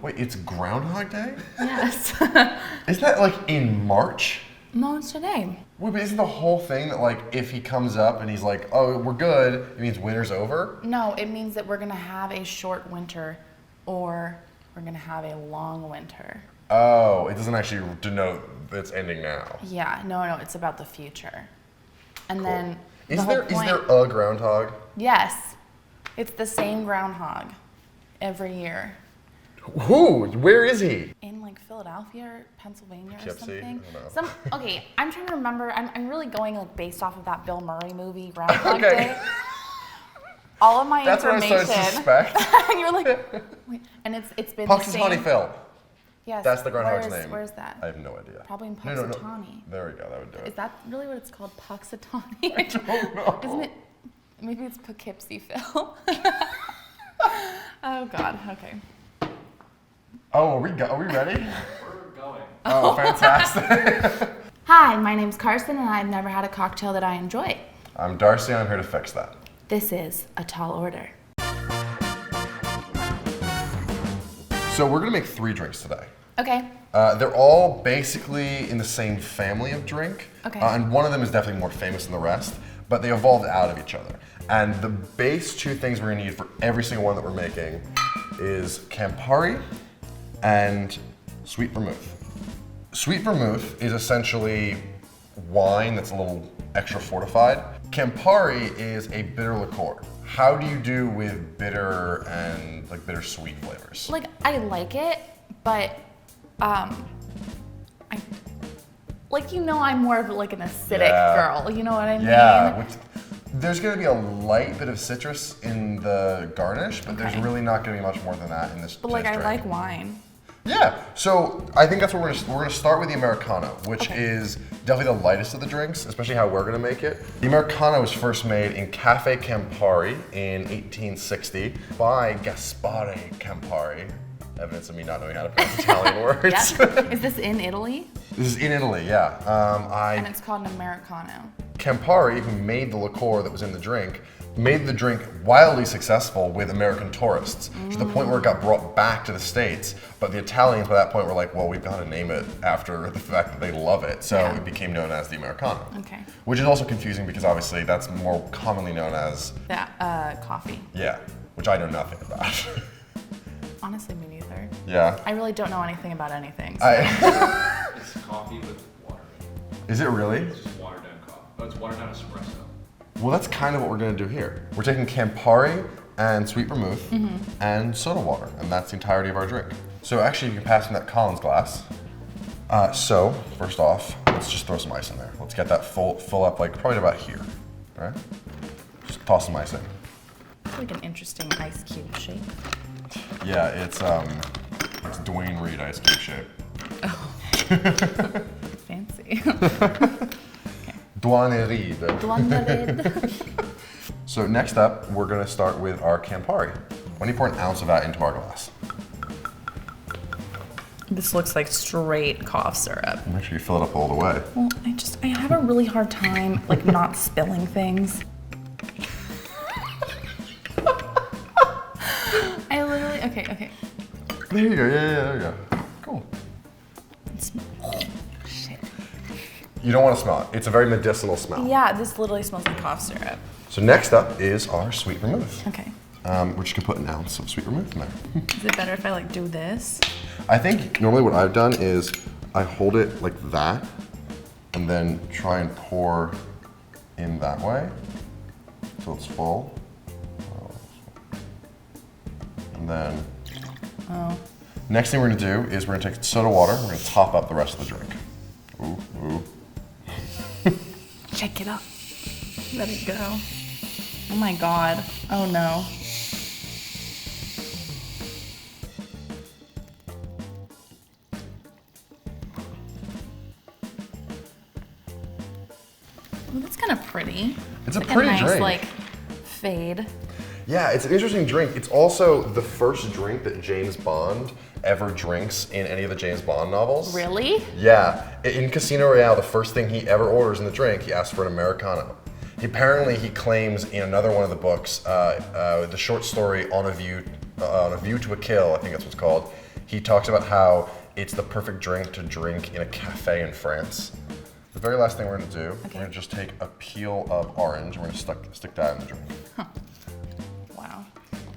Wait, it's Groundhog Day? Yes. Isn't that like in March? No, it's today. Wait, but isn't the whole thing that like if he comes up and he's like, oh, we're good, it means winter's over? No, it means that we're gonna have a short winter or we're gonna have a long winter. Oh, it doesn't actually denote that it's ending now. Yeah, no, it's about the future. And Cool. then Is there a groundhog? Yes. It's the same groundhog every year. Who? Where is he? In like Philadelphia or Pennsylvania or Poughkeepsie? something. I don't know. Okay, I'm trying to remember. I'm really going like based off of that Bill Murray movie, Groundhog Okay. Day. All of my That's information. what I started to suspect. And you're like, wait, and it's been Punxsutawney the same. Phil. Yes. That's the groundhog's name. Where's that? I have no idea. Probably in No. Punxsutawney. There we go, that would do it. Is that really what it's called, Punxsutawney? I don't know. Isn't it? Maybe it's Poughkeepsie, Phil. Oh God. Okay. Oh, are we ready? We're going. Oh, fantastic. Hi, my name's Carson, and I've never had a cocktail that I enjoy. I'm Darcy, I'm here to fix that. This is a tall order. So we're gonna make 3 drinks today. Okay. They're all basically in the same family of drink. Okay. And one of them is definitely more famous than the rest, but they evolved out of each other. And the base 2 things we're gonna need for every single one that we're making is Campari and Sweet Vermouth. Sweet Vermouth is essentially wine that's a little extra fortified. Campari is a bitter liqueur. How do you do with bitter and like bittersweet flavors? Like, I like it, but I'm more of like an acidic girl. You know what I mean? Yeah. There's going to be a light bit of citrus in the garnish, but there's really not going to be much more than that in this. But like, I drink. like wine. Yeah. So I think that's what we're going to start with the Americano, which is definitely the lightest of the drinks, especially how we're going to make it. The Americano was first made in Cafe Campari in 1860 by Gaspare Campari. Evidence of me not knowing how to pronounce Italian words. Yeah. Is this in Italy? This is in Italy, yeah. And it's called an Americano. Campari, who made the liqueur that was in the drink, made the drink wildly successful with American tourists to the point where it got brought back to the States. But the Italians by that point were like, well, we've got to name it after the fact that they love it. So it became known as the Americano. Okay. Which is also confusing because obviously that's more commonly known as... Coffee. Yeah, which I know nothing about. Honestly, me neither. Yeah. I really don't know anything about anything. So. It's coffee with water. Is it really? It's just watered down coffee. Oh, it's watered down espresso. Well, that's kind of what we're going to do here. We're taking Campari and Sweet Vermouth and soda water, and that's the entirety of our drink. So actually, you can pass me that Collins glass. So, first off, let's just throw some ice in there. Let's get that full up, like probably about here, all right? Just toss some ice in. It's like an interesting ice cube shape. Yeah, it's Dwayne Reed ice cube shape. Oh. Fancy. Dwayne Reed. Blonde. So next up, we're gonna start with our Campari. Why don't you pour an ounce of that into our glass? This looks like straight cough syrup. Make sure you fill it up all the way. Well, I have a really hard time like not spilling things. Okay. There you go, yeah, there you go. Cool. Oh, shit. You don't want to smell it. It's a very medicinal smell. Yeah, this literally smells like cough syrup. So next up is our Sweet Vermouth. Okay. We're just gonna put an ounce of Sweet Vermouth in there. Is it better if I like do this? I think normally what I've done is I hold it like that and then try and pour in that way so it's full. And then next thing we're gonna do is we're gonna take soda water, we're gonna top up the rest of the drink. Ooh. Check it out. Let it go. Oh my God. Oh no. Well, that's kind of pretty. It's a like pretty a nice, drink. like fade. Yeah, it's an interesting drink. It's also the first drink that James Bond ever drinks in any of the James Bond novels. Really? Yeah. In Casino Royale, the first thing he ever orders in the drink, he asks for an Americano. He claims in another one of the books, the short story On a View to a Kill, I think that's what it's called, He talks about how it's the perfect drink to drink in a cafe in France. The very last thing we're gonna do, we're gonna just take a peel of orange and we're gonna stick that in the drink. Huh. Wow,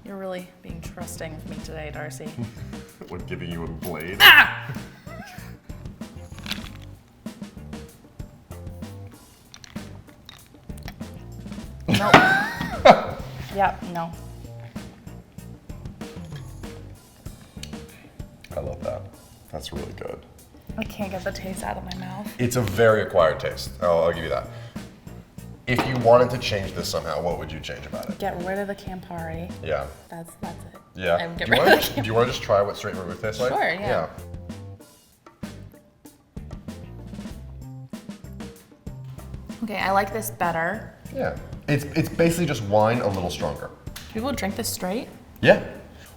you're really being trusting with me today, Darcy. What, giving you a blade? Ah! No. Yeah, no. I love that. That's really good. I can't get the taste out of my mouth. It's a very acquired taste. I'll give you that. If you wanted to change this somehow, what would you change about it? Get rid of the Campari. Yeah. That's it. Yeah. I would get Do you rid want of the to do you want to just try what straight vermouth tastes like? Sure, yeah. Okay, I like this better. Yeah. It's basically just wine a little stronger. People drink this straight? Yeah.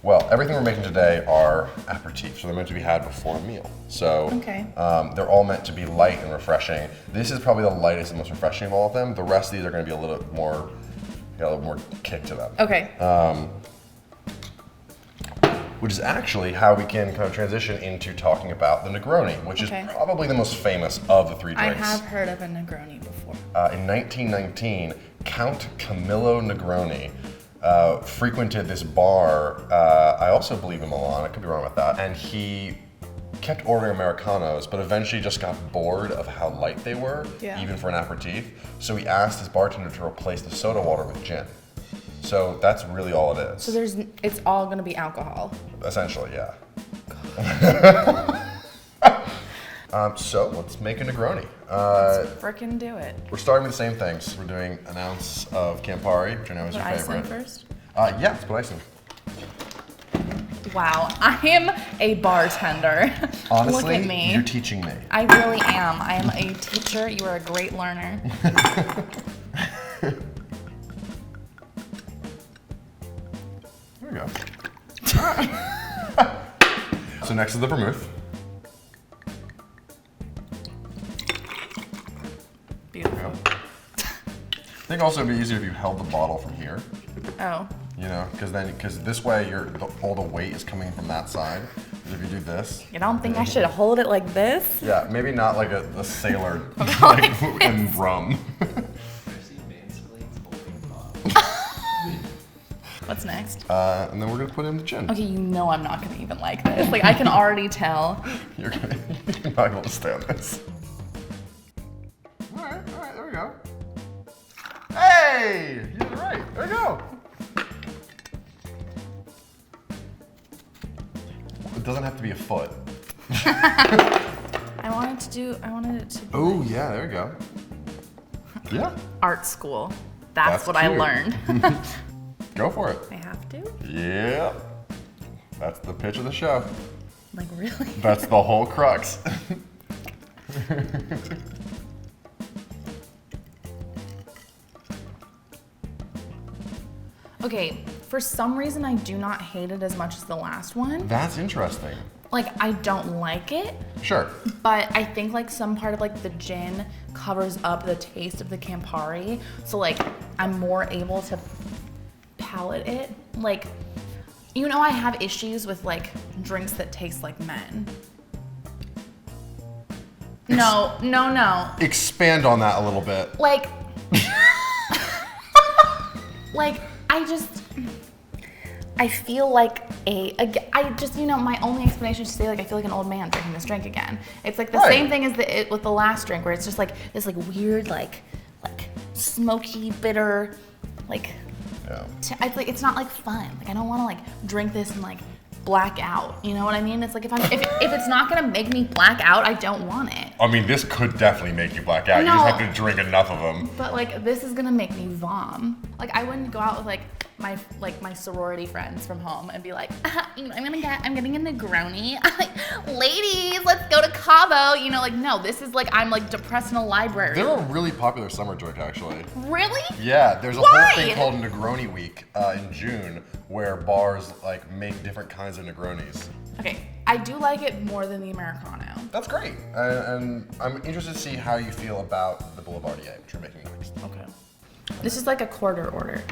Well, everything we're making today are aperitifs, so they're meant to be had before a meal. So Okay. They're all meant to be light and refreshing. This is probably the lightest and most refreshing of all of them. The rest of these are going to be a little more, got a little more kick to them. Okay. Which is actually how we can kind of transition into talking about the Negroni, which is probably the most famous of the three drinks. I have heard of a Negroni before. In 1919, Count Camillo Negroni frequented this bar, I also believe in Milan, I could be wrong with that, and he kept ordering Americanos, but eventually just got bored of how light they were, even for an aperitif, so he asked his bartender to replace the soda water with gin. So that's really all it is. So it's all gonna be alcohol. Essentially, yeah. So let's make a Negroni. Let's frickin' do it. We're starting with the same things. We're doing an ounce of Campari, which I know is your favorite. Ice in first? Yeah, let's put ice in. Wow, I am a bartender. Honestly, look at me. You're teaching me. I really am. I am a teacher. You are a great learner. There we go. So next is the vermouth. Beautiful. I think also it'd be easier if you held the bottle from here. Oh. You know, because this way all the weight is coming from that side. Because if you do this. You don't think I should hold it like this? Yeah, maybe not like a sailor like in rum. What's next? And then we're gonna put in the gin. Okay, you know I'm not gonna even like this. Like I can already tell. You're not able to stay on this. All right, there we go. Hey, you did it right. There we go. It doesn't have to be a foot. I wanted it to be Oh yeah, there we go. Yeah. art school. That's what cute. I learned. Go for it. I have to? Yeah. That's the pitch of the show. Like really? That's the whole crux. Okay, for some reason I do not hate it as much as the last one. That's interesting. Like I don't like it, Sure. but I think like some part of like the gin covers up the taste of the Campari. So like I'm more able to palate it. Like, you know, I have issues with like drinks that taste like men. No. Expand on that a little bit. Like, like I feel like I just, you know, my only explanation is to say like I feel like an old man drinking this drink again. It's like the same thing as with the last drink, where it's just like this like weird like smoky bitter like. Yeah. It's not like fun. Like I don't want to like drink this and like black out. You know what I mean? It's like if it's not gonna make me black out, I don't want it. I mean, this could definitely make you black out. No. You just have to drink enough of them. But like this is gonna make me vom. Like I wouldn't go out with like my sorority friends from home and be like, you know, I'm getting a Negroni. Ladies, let's go to Cabo. You know, like no, this is like I'm like depressed in a library. They're a really popular summer drink, actually. Really? Yeah, there's a Why? whole thing called Negroni Week in June, where bars like make different kinds of Negronis. Okay, I do like it more than the Americano. That's great, and I'm interested to see how you feel about the Boulevardier, which we're making next. Okay. This is like a quarter order.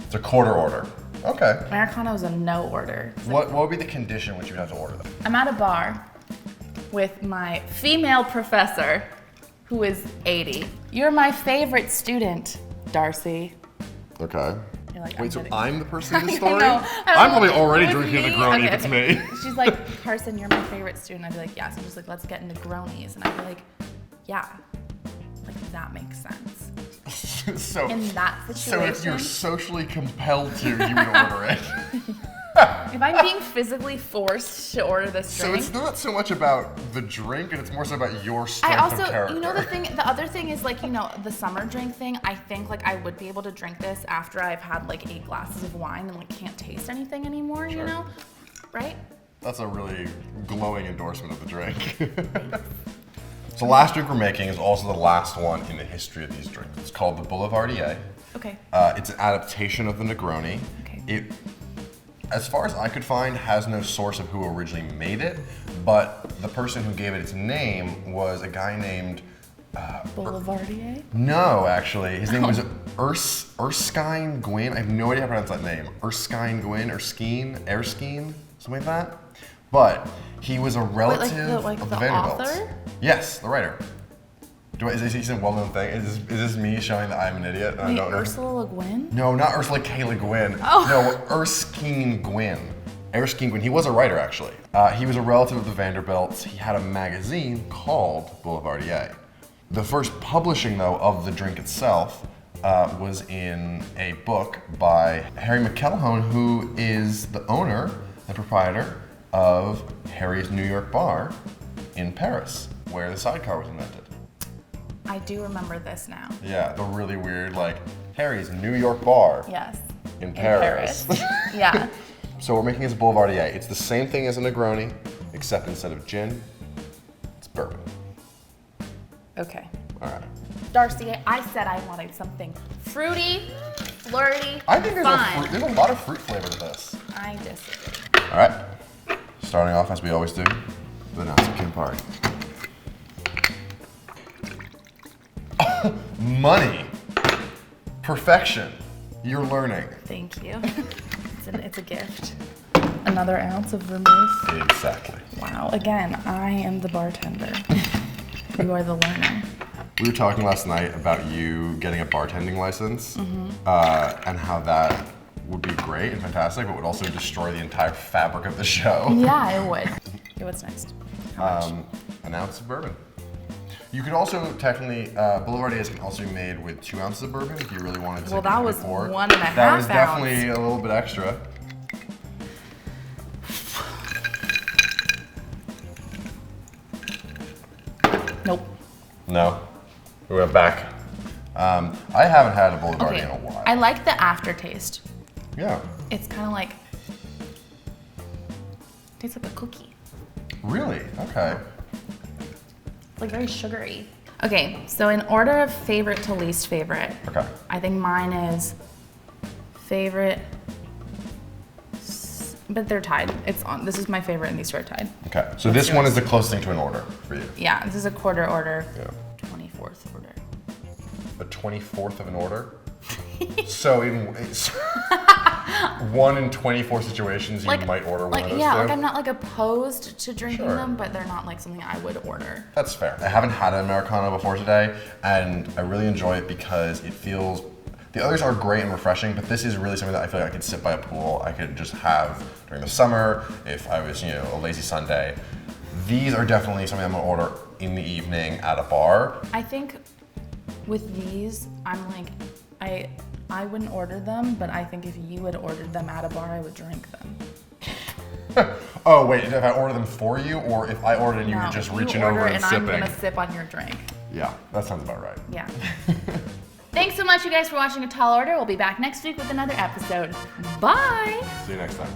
It's a quarter order. Okay. Americano is a no order. What would be the condition which you would have to order them? I'm at a bar with my female professor, who is 80. You're my favorite student, Darcy. Okay. You're like, Wait, so kidding. I'm the person in the story? No, I'm probably already with drinking a me? Negroni Okay, if it's okay. me. She's like, Carson, you're my favorite student. I'd be like, yes. And she's like, let's get Negronis. And I'd be like, yeah. Like, that makes sense. So, In that so situation. if you're socially compelled to, you would order it. If I'm being physically forced to order this So drink. it's not so much about the drink, and it's more so about your strength I also, of character. you know, the other thing is like, you know, the summer drink thing. I think like I would be able to drink this after I've had like 8 glasses of wine and like can't taste anything anymore, you know? Right? That's a really glowing endorsement of the drink. So the last drink we're making is also the last one in the history of these drinks. It's called the Boulevardier. Okay. It's an adaptation of the Negroni. Okay. It, as far as I could find, has no source of who originally made it, but the person who gave it its name was a guy named... Boulevardier? No, actually. His name was Erskine Gwynn. I have no idea how to pronounce that name. Erskine Gwynn, Erskine, something like that. But he was a relative of the Vanderbilts. author? Yes, the writer. Is he some well-known thing? Is this me showing that I'm an idiot? And I Wait, don't know? Ursula Le Guin? No, not Ursula K. Le Guin. Oh. No, Erskine Gwynn. Erskine Gwynn. He was a writer, actually. He was a relative of the Vanderbilts. He had a magazine called Boulevardier. The first publishing, though, of the drink itself was in a book by Harry McElhone, who is the owner and proprietor of Harry's New York Bar in Paris, where the sidecar was invented. I do remember this now. Yeah, the really weird, like, Harry's New York Bar Yes. in Paris. Yeah. So we're making this Boulevardier. It's the same thing as a Negroni, except instead of gin, it's bourbon. Okay. All right. Darcy, I said I wanted something fruity, flirty, I think there's fun. there's a lot of fruit flavor to this. I disagree. All right. Starting off, as we always do, with an ounce of Campari. Money. Perfection. You're learning. Thank you. It's a gift. Another ounce of vermouth. Exactly. Wow. Again, I am the bartender. You are the learner. We were talking last night about you getting a bartending license and how that would be great and fantastic, but would also destroy the entire fabric of the show. Yeah, it would. Okay, what's next? How much? An ounce of bourbon. You could also technically, Boulevardiers can also be made with 2 ounces of bourbon if you really wanted to. Well, that was before. 1.5 That was ounce. definitely a little bit extra. Nope. No. We went back. I haven't had a Boulevardier Okay. in a while. I like the aftertaste. Yeah. It's kind of like, tastes like a cookie. Really? Okay. It's like very sugary. Okay, so in order of favorite to least favorite, Okay. I think mine is favorite, but they're tied. It's on. This is my favorite, and these two are tied. Okay. So this one is the closest thing to an order for you. Yeah, this is a quarter order. Yeah. 24th order. A 24th of an order? So in 1 in 24 situations, you might order one of those yeah, two? like I'm not like opposed to drinking Sure. them, but they're not like something I would order. That's fair. I haven't had an Americano before today, and I really enjoy it because it feels, the others are great and refreshing, but this is really something that I feel like I could sit by a pool. I could just have during the summer, if I was, a lazy Sunday. These are definitely something I'm gonna order in the evening at a bar. I think with these, I'm like, I wouldn't order them, but I think if you had ordered them at a bar, I would drink them. Oh wait, if I order them for you, or if I ordered and you were just reaching over and sipping? I'm gonna sip on your drink. Yeah, that sounds about right. Yeah. Thanks so much, you guys, for watching A Tall Order. We'll be back next week with another episode. Bye! See you next time.